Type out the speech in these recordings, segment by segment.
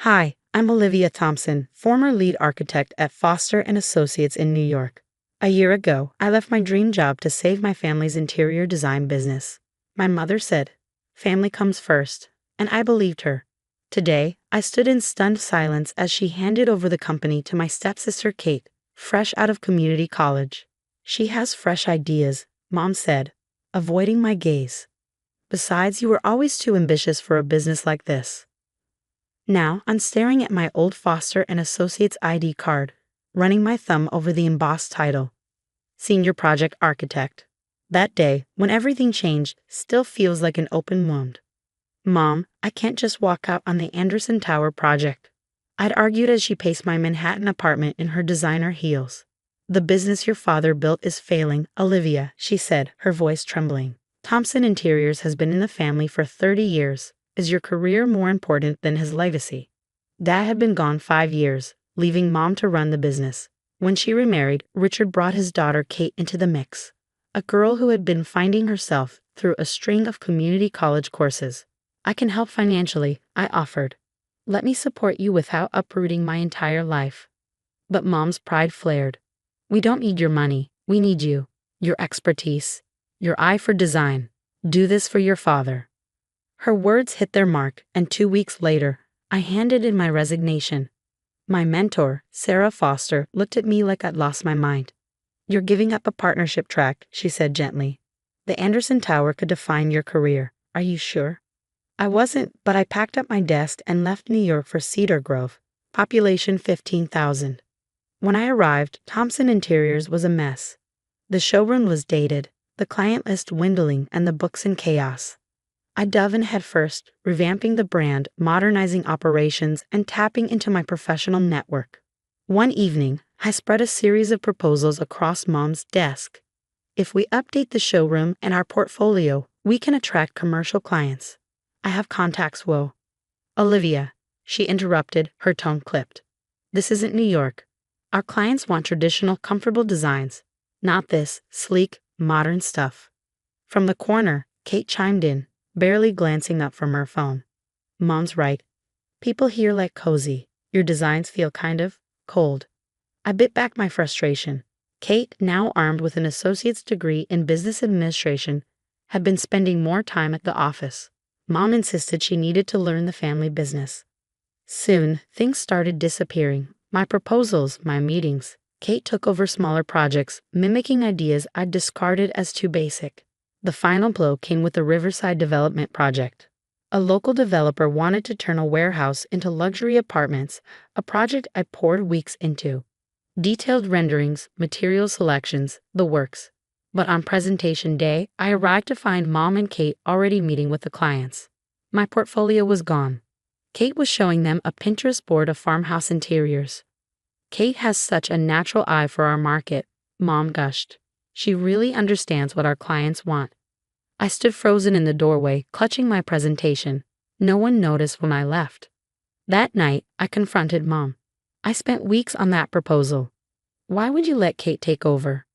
Hi, I'm Olivia Thompson, former lead architect at Foster and Associates in New York. A year ago, I left my dream job to save my family's interior design business. My mother said, "Family comes first," and I believed her. Today, I stood in stunned silence as she handed over the company to my stepsister Kate, fresh out of community college. "She has fresh ideas," Mom said, avoiding my gaze. "Besides, you were always too ambitious for a business like this." Now, I'm staring at my old Foster and Associates ID card, running my thumb over the embossed title, Senior Project Architect. That day, when everything changed, still feels like an open wound. "Mom, I can't just walk out on the Anderson Tower project," I'd argued as she paced my Manhattan apartment in her designer heels. "The business your father built is failing, Olivia," she said, her voice trembling. "Thompson Interiors has been in the family for 30 years. Is your career more important than his legacy?" Dad had been gone 5 years, leaving Mom to run the business. When she remarried, Richard brought his daughter Kate into the mix, a girl who had been finding herself through a string of community college courses. "I can help financially," I offered. "Let me support you without uprooting my entire life." But Mom's pride flared. "We don't need your money. We need you, your expertise, your eye for design. Do this for your father." Her words hit their mark, and 2 weeks later, I handed in my resignation. My mentor, Sarah Foster, looked at me like I'd lost my mind. "You're giving up a partnership track," she said gently. "The Anderson Tower could define your career. Are you sure?" I wasn't, but I packed up my desk and left New York for Cedar Grove, population 15,000. When I arrived, Thompson Interiors was a mess. The showroom was dated, the client list dwindling, and the books in chaos. I dove in headfirst, revamping the brand, modernizing operations, and tapping into my professional network. One evening, I spread a series of proposals across Mom's desk. "If we update the showroom and our portfolio, we can attract commercial clients. I have contacts, Wo." "Olivia," she interrupted, her tone clipped. "This isn't New York. Our clients want traditional, comfortable designs, not this sleek, modern stuff." From the corner, Kate chimed in, barely glancing up from her phone. "Mom's right. People here like cozy. Your designs feel kind of cold." I bit back my frustration. Kate, now armed with an associate's degree in business administration, had been spending more time at the office. Mom insisted she needed to learn the family business. Soon, things started disappearing. My proposals, my meetings. Kate took over smaller projects, mimicking ideas I'd discarded as too basic. The final blow came with the Riverside Development Project. A local developer wanted to turn a warehouse into luxury apartments, a project I poured weeks into. Detailed renderings, material selections, the works. But on presentation day, I arrived to find Mom and Kate already meeting with the clients. My portfolio was gone. Kate was showing them a Pinterest board of farmhouse interiors. "Kate has such a natural eye for our market," Mom gushed. "She really understands what our clients want." I stood frozen in the doorway, clutching my presentation. No one noticed when I left. That night, I confronted Mom. "I spent weeks on that proposal. Why would you let Kate take over?"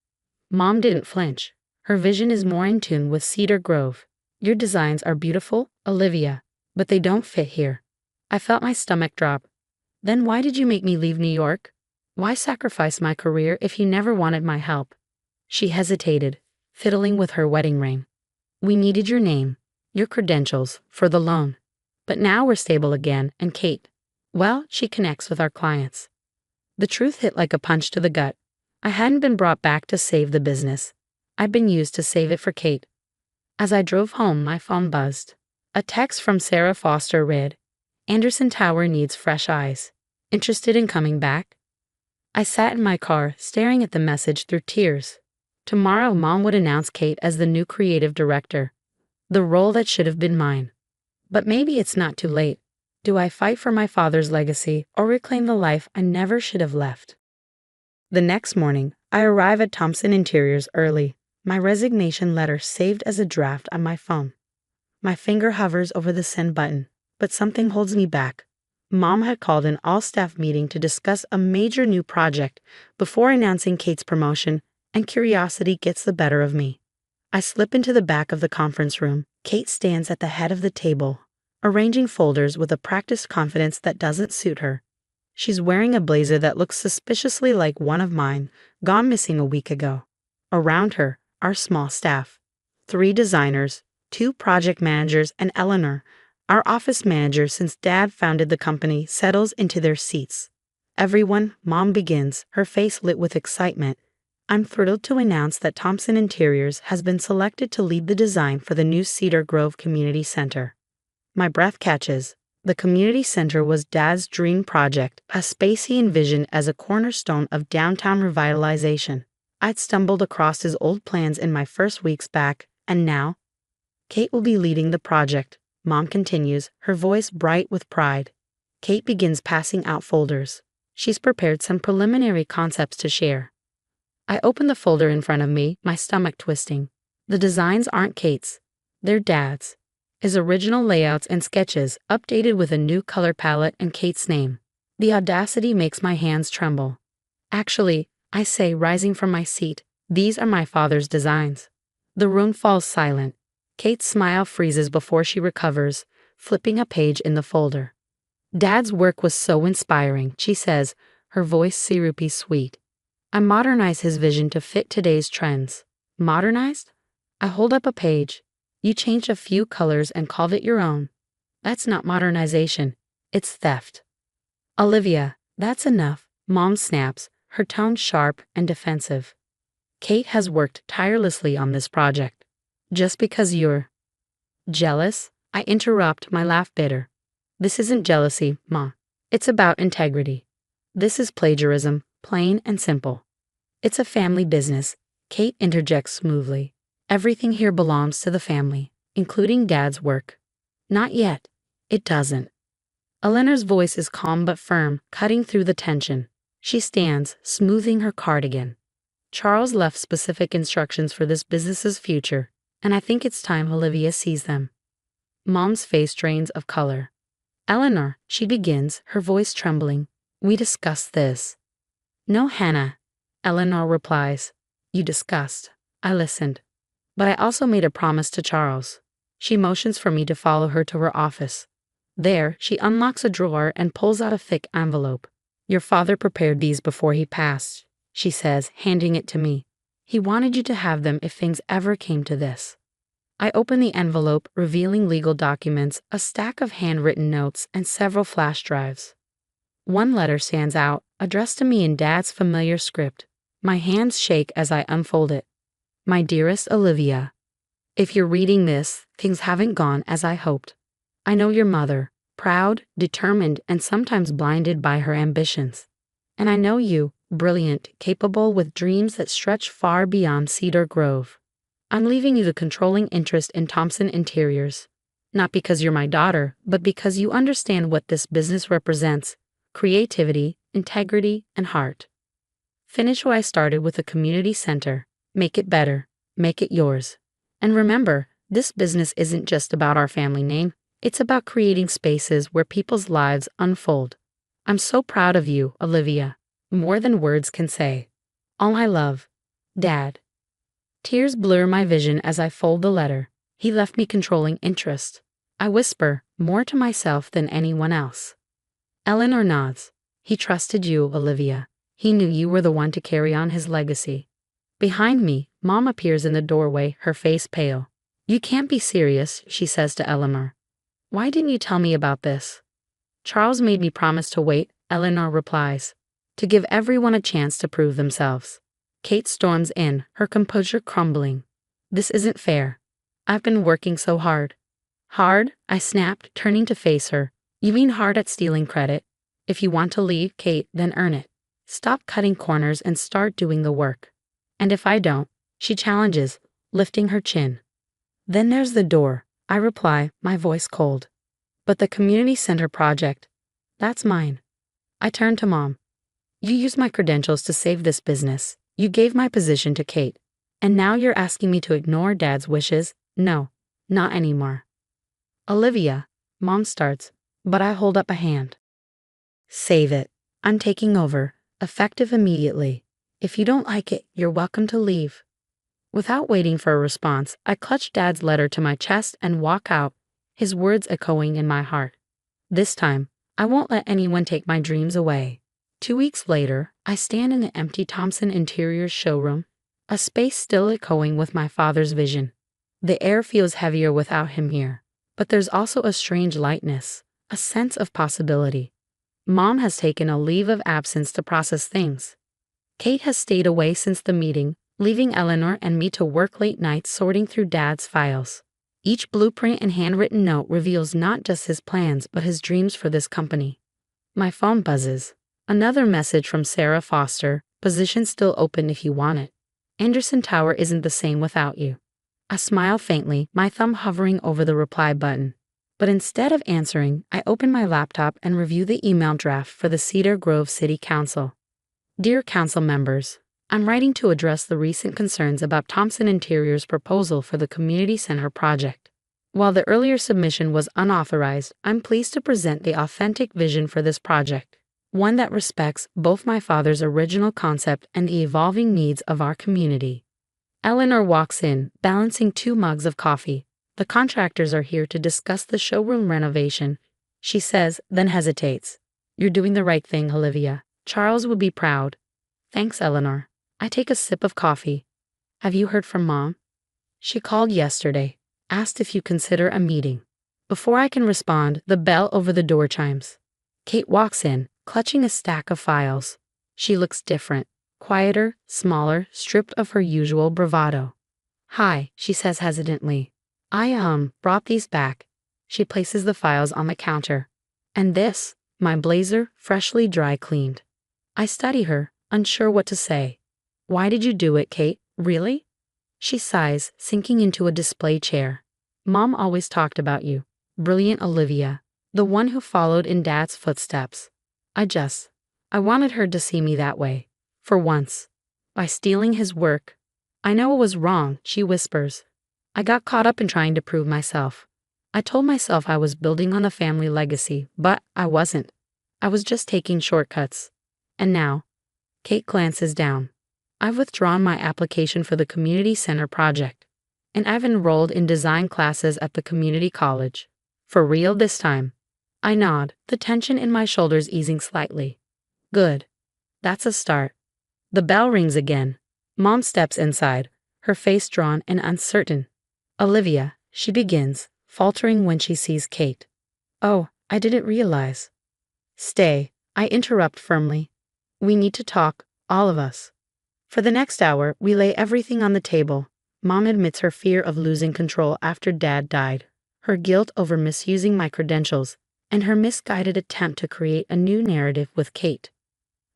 Mom didn't flinch. "Her vision is more in tune with Cedar Grove. Your designs are beautiful, Olivia, but they don't fit here." I felt my stomach drop. "Then why did you make me leave New York? Why sacrifice my career if you never wanted my help?" She hesitated, fiddling with her wedding ring. "We needed your name, your credentials, for the loan. But now we're stable again, and Kate, well, she connects with our clients." The truth hit like a punch to the gut. I hadn't been brought back to save the business. I'd been used to save it for Kate. As I drove home, my phone buzzed. A text from Sarah Foster read, "Anderson Tower needs fresh eyes. Interested in coming back?" I sat in my car, staring at the message through tears. Tomorrow, Mom would announce Kate as the new creative director, the role that should have been mine. But maybe it's not too late. Do I fight for my father's legacy or reclaim the life I never should have left? The next morning, I arrive at Thompson Interiors early, my resignation letter saved as a draft on my phone. My finger hovers over the send button, but something holds me back. Mom had called an all-staff meeting to discuss a major new project before announcing Kate's promotion, and curiosity gets the better of me. I slip into the back of the conference room. Kate stands at the head of the table, arranging folders with a practiced confidence that doesn't suit her. She's wearing a blazer that looks suspiciously like one of mine, gone missing a week ago. Around her, our small staff. 3 designers, 2 project managers, and Eleanor, our office manager since Dad founded the company, settles into their seats. Everyone, Mom begins, her face lit with excitement. I'm thrilled to announce that Thompson Interiors has been selected to lead the design for the new Cedar Grove Community Center. My breath catches. The community center was Dad's dream project, a space he envisioned as a cornerstone of downtown revitalization. I'd stumbled across his old plans in my first weeks back, and now? Kate will be leading the project, Mom continues, her voice bright with pride. Kate begins passing out folders. She's prepared some preliminary concepts to share. I open the folder in front of me, my stomach twisting. The designs aren't Kate's. They're Dad's. His original layouts and sketches, updated with a new color palette and Kate's name. The audacity makes my hands tremble. Actually, I say, rising from my seat, these are my father's designs. The room falls silent. Kate's smile freezes before she recovers, flipping a page in the folder. Dad's work was so inspiring, she says, her voice syrupy sweet. I modernized his vision to fit today's trends. Modernized? I hold up a page. You changed a few colors and called it your own. That's not modernization. It's theft. Olivia, that's enough, Mom snaps, her tone sharp and defensive. Kate has worked tirelessly on this project. Just because you're jealous, I interrupt, my laugh bitter. This isn't jealousy, Ma. It's about integrity. This is plagiarism, plain and simple. It's a family business, Kate interjects smoothly. Everything here belongs to the family, including Dad's work. Not yet. It doesn't. Eleanor's voice is calm but firm, cutting through the tension. She stands, smoothing her cardigan. Charles left specific instructions for this business's future, and I think it's time Olivia sees them. Mom's face drains of color. Eleanor, she begins, her voice trembling. We discussed this. No, Hannah, Eleanor replies. You discussed. I listened. But I also made a promise to Charles. She motions for me to follow her to her office. There, she unlocks a drawer and pulls out a thick envelope. Your father prepared these before he passed, she says, handing it to me. He wanted you to have them if things ever came to this. I open the envelope, revealing legal documents, a stack of handwritten notes, and several flash drives. One letter stands out, addressed to me in Dad's familiar script. My hands shake as I unfold it. My dearest Olivia, if you're reading this, things haven't gone as I hoped. I know your mother, proud, determined, and sometimes blinded by her ambitions. And I know you, brilliant, capable, with dreams that stretch far beyond Cedar Grove. I'm leaving you the controlling interest in Thompson Interiors. Not because you're my daughter, but because you understand what this business represents: creativity, integrity, and heart. Finish what I started with a community center. Make it better. Make it yours. And remember, this business isn't just about our family name. It's about creating spaces where people's lives unfold. I'm so proud of you, Olivia. More than words can say. All I love. Dad. Tears blur my vision as I fold the letter. He left me controlling interest. I whisper, more to myself than anyone else. Eleanor nods. He trusted you, Olivia. He knew you were the one to carry on his legacy. Behind me, Mom appears in the doorway, her face pale. You can't be serious, she says to Eleanor. Why didn't you tell me about this? Charles made me promise to wait, Eleanor replies. To give everyone a chance to prove themselves. Kate storms in, her composure crumbling. This isn't fair. I've been working so hard. Hard? I snapped, turning to face her. You mean hard at stealing credit? If you want to leave, Kate, then earn it. Stop cutting corners and start doing the work. And if I don't, she challenges, lifting her chin. Then there's the door, I reply, my voice cold. But the community center project, that's mine. I turn to Mom. You used my credentials to save this business. You gave my position to Kate. And now you're asking me to ignore Dad's wishes? No, not anymore. Olivia, Mom starts, but I hold up a hand. Save it. I'm taking over, effective immediately. If you don't like it, you're welcome to leave. Without waiting for a response, I clutch Dad's letter to my chest and walk out, his words echoing in my heart. This time, I won't let anyone take my dreams away. 2 weeks later, I stand in the empty Thompson Interiors showroom, a space still echoing with my father's vision. The air feels heavier without him here, but there's also a strange lightness, a sense of possibility. Mom has taken a leave of absence to process things. Kate has stayed away since the meeting, leaving Eleanor and me to work late nights sorting through Dad's files. Each blueprint and handwritten note reveals not just his plans but his dreams for this company. My phone buzzes. Another message from Sarah Foster, position still open if you want it. Anderson Tower isn't the same without you. I smile faintly, my thumb hovering over the reply button. But instead of answering, I open my laptop and review the email draft for the Cedar Grove City Council. Dear Council members, I'm writing to address the recent concerns about Thompson Interiors' proposal for the Community Center project. While the earlier submission was unauthorized, I'm pleased to present the authentic vision for this project, one that respects both my father's original concept and the evolving needs of our community. Eleanor walks in, balancing 2 mugs of coffee. The contractors are here to discuss the showroom renovation, she says, then hesitates. You're doing the right thing, Olivia. Charles would be proud. Thanks, Eleanor. I take a sip of coffee. Have you heard from Mom? She called yesterday, asked if you consider a meeting. Before I can respond, the bell over the door chimes. Kate walks in, clutching a stack of files. She looks different, quieter, smaller, stripped of her usual bravado. Hi, she says hesitantly. I brought these back. She places the files on the counter. And this, my blazer, freshly dry cleaned. I study her, unsure what to say. Why did you do it, Kate? Really? She sighs, sinking into a display chair. Mom always talked about you. Brilliant Olivia, the one who followed in Dad's footsteps. I wanted her to see me that way. For once. By stealing his work. I know it was wrong, she whispers. I got caught up in trying to prove myself. I told myself I was building on a family legacy, but I wasn't. I was just taking shortcuts. And now, Kate glances down. I've withdrawn my application for the community center project, and I've enrolled in design classes at the community college. For real this time. I nod, the tension in my shoulders easing slightly. Good. That's a start. The bell rings again. Mom steps inside, her face drawn and uncertain. Olivia, she begins, faltering when she sees Kate. Oh, I didn't realize. Stay, I interrupt firmly. We need to talk, all of us. For the next hour, we lay everything on the table. Mom admits her fear of losing control after Dad died, her guilt over misusing my credentials, and her misguided attempt to create a new narrative with Kate.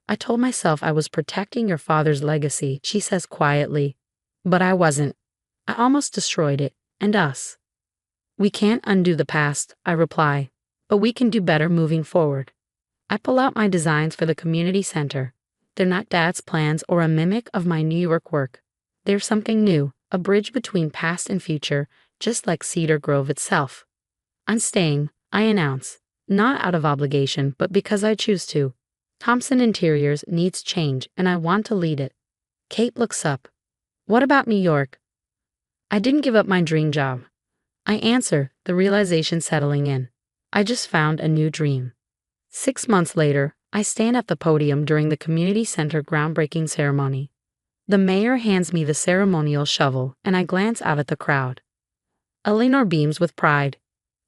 I told myself I was protecting your father's legacy, she says quietly. But I wasn't. I almost destroyed it, and us. We can't undo the past, I reply, but we can do better moving forward. I pull out my designs for the community center. They're not Dad's plans or a mimic of my New York work. They're something new, a bridge between past and future, just like Cedar Grove itself. I'm staying, I announce, not out of obligation, but because I choose to. Thompson Interiors needs change, and I want to lead it. Kate looks up. What about New York? I didn't give up my dream job. I answer, the realization settling in. I just found a new dream. 6 months later, I stand at the podium during the community center groundbreaking ceremony. The mayor hands me the ceremonial shovel, and I glance out at the crowd. Eleanor beams with pride.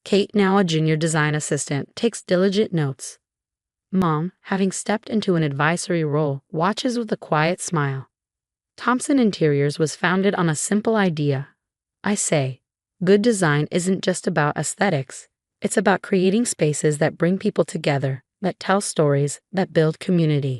Kate, now a junior design assistant, takes diligent notes. Mom, having stepped into an advisory role, watches with a quiet smile. Thompson Interiors was founded on a simple idea. I say, good design isn't just about aesthetics. It's about creating spaces that bring people together, that tell stories, that build community.